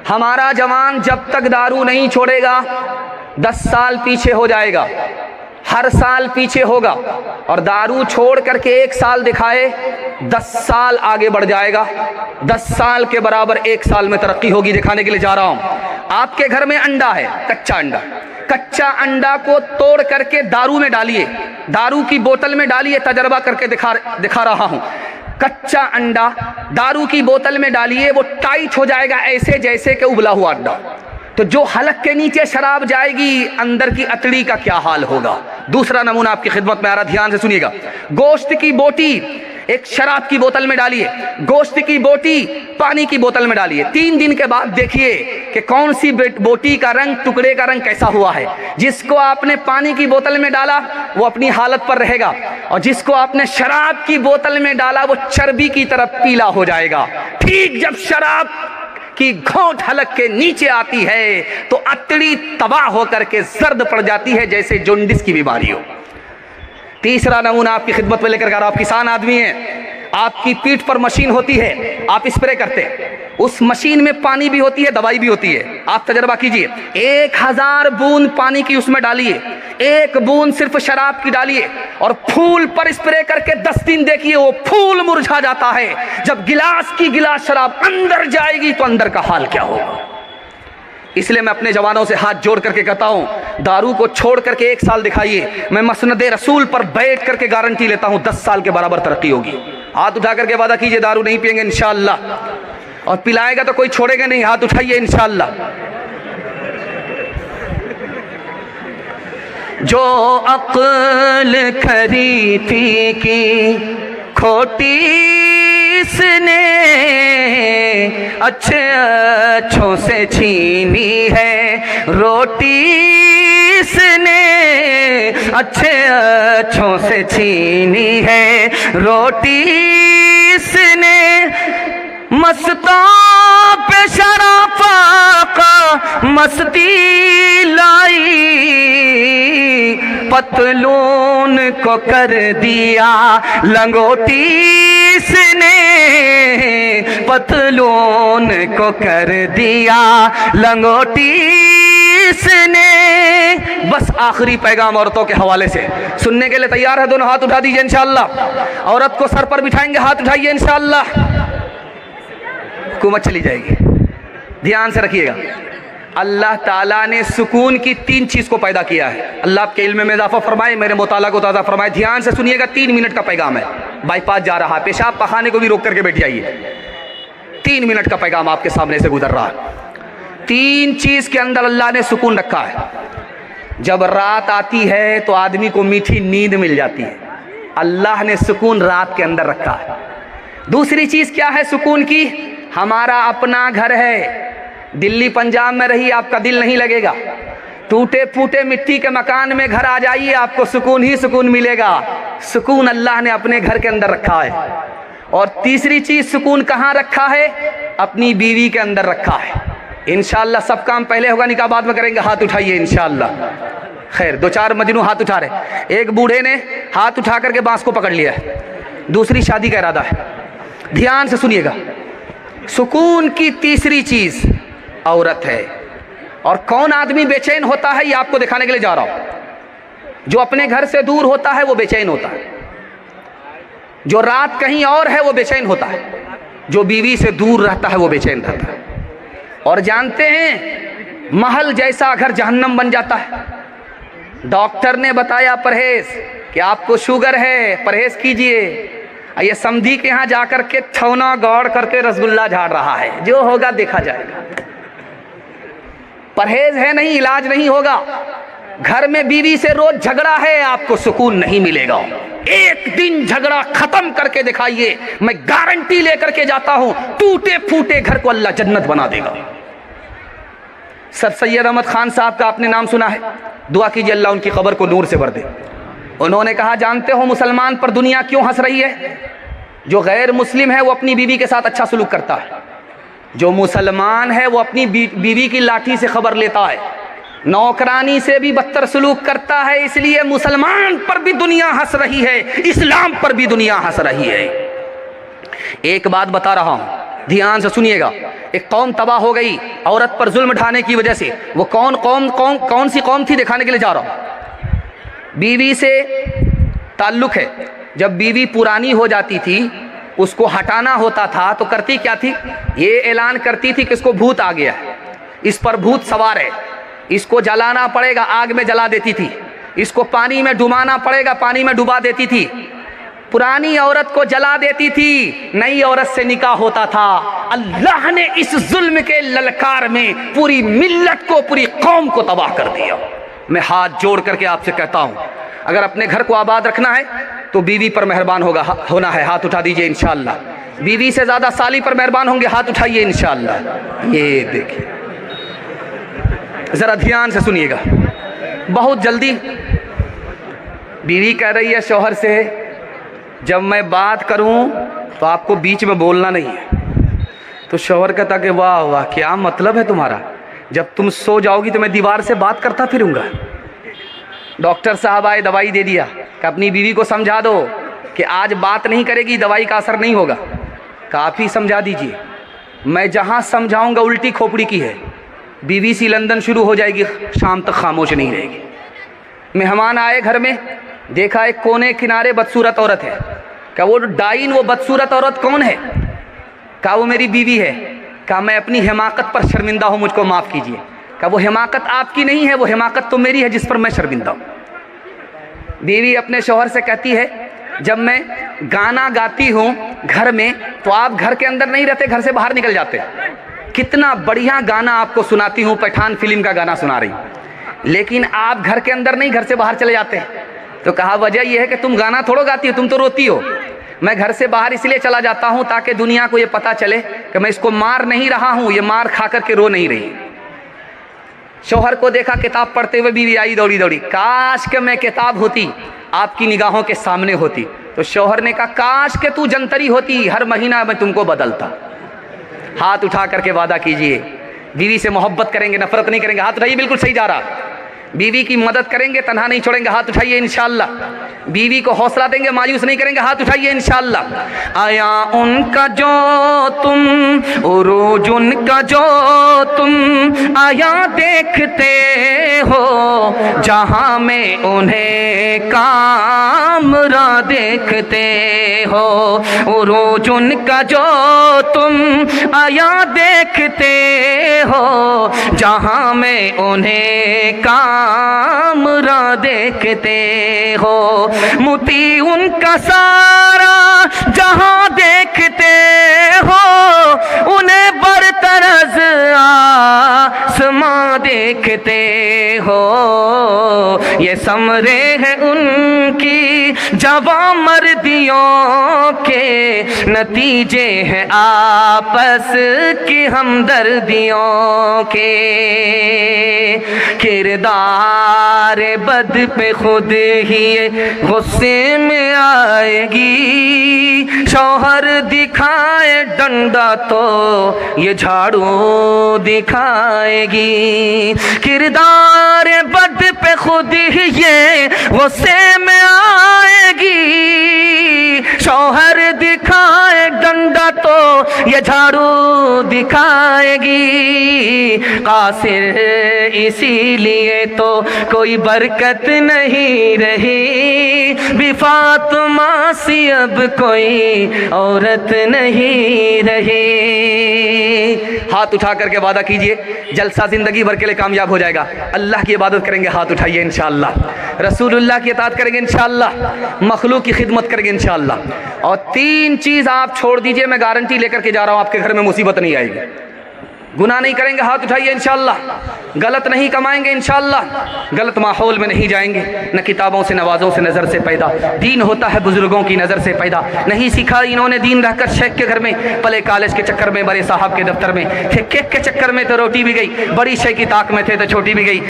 हमारा जवान जब तक दारू नहीं छोड़ेगा 10 साल पीछे हो जाएगा, हर साल पीछे होगा। और दारू छोड़ करके 1 साल दिखाए 10 साल आगे बढ़ जाएगा। 10 साल के बराबर 1 साल में तरक्की होगी। दिखाने के लिए जा रहा हूं। आपके घर में अंडा है, कच्चा अंडा, कच्चा अंडा को तोड़ करके दारू में डालिए, दारू की बोतल में डालिए। तजर्बा करके दिखा रहा हूं। कच्चा अंडा दारू की बोतल में डालिए, वो टाइट हो जाएगा ऐसे जैसे कि उबला हुआ अंडा। तो जो हलक के नीचे शराब जाएगी, अंदर की अतड़ी का क्या हाल होगा। दूसरा नमूना आपकी खिदमत में आ रहा, ध्यान से सुनिएगा। गोश्त की बोटी एक शराब की बोतल में डालिए, गोश्त की बोटी पानी की बोतल में डालिए। 3 दिन के बाद देखिए कि कौन सी बोटी का रंग, टुकड़े का रंग कैसा हुआ है। जिसको आपने पानी की बोतल में डाला वो अपनी हालत पर रहेगा, और जिसको आपने शराब की बोतल में डाला वो चर्बी की तरफ पीला हो जाएगा। ठीक जब शराब की घोंट हलक के नीचे आती है तो अतड़ी तबाह होकर के जर्द पड़ जाती है, जैसे जोंडिस की बीमारी हो। तीसरा नमूना आपकी खिदमत में लेकर, आप किसान आदमी हैं, आपकी पीठ पर मशीन होती है, आप स्प्रे करते हैं, उस मशीन में पानी भी होती है, दवाई भी होती है। आप तजर्बा कीजिए, 1000 बूंद पानी की उसमें डालिए, 1 बूंद सिर्फ शराब की डालिए, और फूल पर स्प्रे करके 10 दिन देखिए, वो फूल मुरझा जाता है। जब गिलास की गिलास शराब अंदर जाएगी तो अंदर का हाल क्या होगा। इसलिए मैं अपने जवानों से हाथ जोड़ करके कहता हूं, दारू को छोड़ करके 1 साल दिखाइए। मैं मसनद रसूल पर बैठ करके गारंटी लेता हूं 10 साल के बराबर तरक्की होगी। हाथ उठा करके वादा कीजिए, दारू नहीं पिएंगे इंशाअल्लाह। और पिलाएगा तो कोई छोड़ेगा नहीं, हाथ उठाइए इंशाअल्लाह। जो अक्ल खरी थी की खोटी इसने अच्छों से छीनी है, रोटी इसने अच्छों से छीनी है, रोटी इसने मस्तों पे शराफा का मस्ती लाई, पतलून को कर दिया लंगोटी इसने, पतलून को कर दिया लंगोटी इसने। बस आखिरी पैगाम औरतों के हवाले से सुनने के लिए तैयार है? दोनों हाथ उठा दीजिए इंशाअल्लाह। औरत को सर पर बिठाएंगे, हाथ उठाइए इंशाअल्लाह। हुकूमत चली जाएगी। ध्यान से रखिएगा, अल्लाह ताला ने सुकून की 3 चीज़ को पैदा किया है। अल्लाह आपके इल्म में इजाफा फरमाए, मेरे मुताला को ताज़ा फरमाए। ध्यान से सुनिएगा, 3 मिनट का पैगाम है। बाईपास जा रहा है, पेशाब पखाने को भी रोक करके बैठ जाइए। 3 मिनट का पैगाम आपके सामने से गुजर रहा है। 3 चीज़ के अंदर अल्लाह ने सुकून रखा है। जब रात आती है तो आदमी को मीठी नींद मिल जाती है, अल्लाह ने सुकून रात के अंदर रखा है। दूसरी चीज़ क्या है सुकून की? हमारा अपना घर है। दिल्ली पंजाब में रही आपका दिल नहीं लगेगा, टूटे फूटे मिट्टी के मकान में घर आ जाइए, आपको सुकून ही सुकून मिलेगा। सुकून अल्लाह ने अपने घर के अंदर रखा है। और तीसरी चीज़ सुकून कहाँ रखा है? अपनी बीवी के अंदर रखा है। इंशाअल्लाह सब काम पहले होगा, निकाह बाद में करेंगे। हाथ उठाइए इंशाअल्लाह। खैर, 2-4 मजनू हाथ उठा रहे। एक बूढ़े ने हाथ उठा करके बांस को पकड़ लिया है, दूसरी शादी का इरादा है। ध्यान से सुनिएगा, सुकून की तीसरी चीज़ औरत है। और कौन आदमी बेचैन होता है ये आपको दिखाने के लिए जा रहा हूं। जो अपने घर से दूर होता है वो बेचैन होता है, जो रात कहीं और है वो बेचैन होता है, जो बीवी से दूर रहता है वो बेचैन रहता है। और जानते हैं, महल जैसा घर जहन्नम बन जाता है। डॉक्टर ने बताया परहेज कि आपको शुगर है, परहेज कीजिए। ये समधी के यहाँ जाकर के ठौना गौड़ करके रसगुल्ला झाड़ रहा है, जो होगा देखा जाएगा। परहेज है नहीं, इलाज नहीं होगा। घर में बीवी से रोज झगड़ा है, आपको सुकून नहीं मिलेगा। एक दिन झगड़ा खत्म करके दिखाइए, मैं गारंटी लेकर के जाता हूं, टूटे फूटे घर को अल्लाह जन्नत बना देगा। सर सैयद अहमद खान साहब का आपने नाम सुना है, दुआ कीजिए अल्लाह उनकी कब्र को नूर से भर दे। उन्होंने कहा, जानते हो मुसलमान पर दुनिया क्यों हंस रही है? जो गैर मुस्लिम है वो अपनी बीवी के साथ अच्छा सलूक करता है, जो मुसलमान है वो अपनी बीवी की लाठी से खबर लेता है, नौकरानी से भी बदतर सलूक करता है। इसलिए मुसलमान पर भी दुनिया हंस रही है, इस्लाम पर भी दुनिया हंस रही है। एक बात बता रहा हूं, ध्यान से सुनिएगा। एक कौम तबाह हो गई औरत पर जुल्म ढाने की वजह से। वो कौन सी कौम थी दिखाने के लिए जा रहा हूँ। बीवी से ताल्लुक है। जब बीवी पुरानी हो जाती थी, उसको हटाना होता था तो करती क्या थी, ये ऐलान करती थी कि इसको भूत आ गया है, इस पर भूत सवार है, इसको जलाना पड़ेगा, आग में जला देती थी, इसको पानी में डुबाना पड़ेगा, पानी में डुबा देती थी। पुरानी औरत को जला देती थी, नई औरत से निकाह होता था। अल्लाह ने इस जुल्म के ललकार में पूरी मिल्लत को, पूरी कौम को तबाह कर दिया। मैं हाथ जोड़ करके आपसे कहता हूं, अगर अपने घर को आबाद रखना है तो बीवी पर मेहरबान होना है। हाथ उठा दीजिए इंशाअल्लाह। बीवी से ज्यादा साली पर मेहरबान होंगे, हाथ उठाइए इंशाअल्लाह। ये देखिए, जरा ध्यान से सुनिएगा। बहुत जल्दी बीवी कह रही है शौहर से, जब मैं बात करूं तो आपको बीच में बोलना नहीं है। तो शौहर कहता कि वाह वाह, क्या मतलब है तुम्हारा, जब तुम सो जाओगी तो मैं दीवार से बात करता फिरूंगा। डॉक्टर साहब आए, दवाई दे दिया कि अपनी बीवी को समझा दो कि आज बात नहीं करेगी, दवाई का असर नहीं होगा। काफ़ी समझा दीजिए, मैं जहां समझाऊंगा उल्टी खोपड़ी की है। बीवी सी लंदन शुरू हो जाएगी, शाम तक खामोश नहीं रहेगी। मेहमान आए घर में, देखा एक कोने किनारे बदसूरत औरत है। क्या वो डाइन, वो बदसूरत औरत कौन है? कहा वो मेरी बीवी है। कहा मैं अपनी हिमाकत पर शर्मिंदा हूँ, मुझको माफ़ कीजिए। कहा वो हिमाकत आपकी नहीं है, वो हिमाकत तो मेरी है जिस पर मैं शर्मिंदा हूँ। बीवी अपने शौहर से कहती है, जब मैं गाना गाती हूँ घर में तो आप घर के अंदर नहीं रहते, घर से बाहर निकल जाते। कितना बढ़िया गाना आपको सुनाती हूँ, पठान फिल्म का गाना सुना रही, लेकिन आप घर के अंदर नहीं, घर से बाहर चले जाते हैं। तो कहा वजह यह है कि तुम गाना थोड़ो गाती हो, तुम तो रोती हो। मैं घर से बाहर इसलिए चला जाता हूँ ताकि दुनिया को ये पता चले कि मैं इसको मार नहीं रहा हूँ, ये मार खा करके रो नहीं रही। शौहर को देखा किताब पढ़ते हुए, बीवी आई दौड़ी दौड़ी, काश कि मैं किताब होती, आपकी निगाहों के सामने होती। तो शौहर ने कहा काश कि तू जंतरी होती, हर महीना मैं तुमको बदलता। हाथ उठा करके वादा कीजिए, बीवी से मोहब्बत करेंगे, नफरत नहीं करेंगे। हाथ उठाइए, बिल्कुल सही जा रहा। बीवी की मदद करेंगे, तन्हा नहीं छोड़ेंगे, हाथ उठाइए इंशाअल्लाह। बीवी को हौसला देंगे, मायूस नहीं करेंगे, हाथ उठाइए इंशाअल्लाह। आया उनका जो तुम, उरूज उनका जो तुम आया देखते हो, जहां में उन्हें कामरा देखते हो। उरूज उनका जो तुम आया देखते हो, जहां में उन्हें कामरा देखते हो। मोती उनका सारा जहां देखते हो, उन्हें बरतरज आसमां देखते हो। ये समरे हैं उनकी जवां मर्दियों के, नतीजे हैं आपस की हमदर्दियों के। किरदार बद पे खुद ही गुस्से में आएगी, शौहर दिखाए डंडा तो ये झाड़ू दिखाएगी। किरदार बद पे खुद ही ये गुस्से में आएगी, शौहर दिखाए डंडा तो ये झाड़ू दिखाएगी। कासिर इसीलिए तो कोई बरकत नहीं रही, भी फातिमा सी अब कोई औरत नहीं रही। हाथ उठा करके वादा कीजिए, जलसा जिंदगी भर के लिए कामयाब हो जाएगा। अल्लाह की इबादत करेंगे, हाथ उठाइए इंशाअल्लाह। रसूलुल्लाह की इताअत करेंगे इंशाअल्लाह, मखलूक की खिदमत करेंगे इंशाअल्लाह। और 3 चीज़ आप छोड़ दीजिए, मैं गारंटी लेकर के जा रहा हूँ, आपके घर में मुसीबत नहीं आएगी। गुनाह नहीं करेंगे, हाथ उठाइए इंशाअल्लाह। गलत नहीं कमाएंगे इंशाअल्लाह। गलत माहौल में नहीं जाएंगे। न किताबों से, नवाज़ों से, नज़र से पैदा। दीन होता है बुजुर्गों की नज़र से पैदा। नहीं सीखा इन्होंने दीन रहकर शेख के घर में, पले कॉलेज के चक्कर में, बड़े साहब के दफ्तर में, केक के चक्कर में तो रोटी भी गई, बड़ी शेख की ताक में थे तो छोटी भी गई।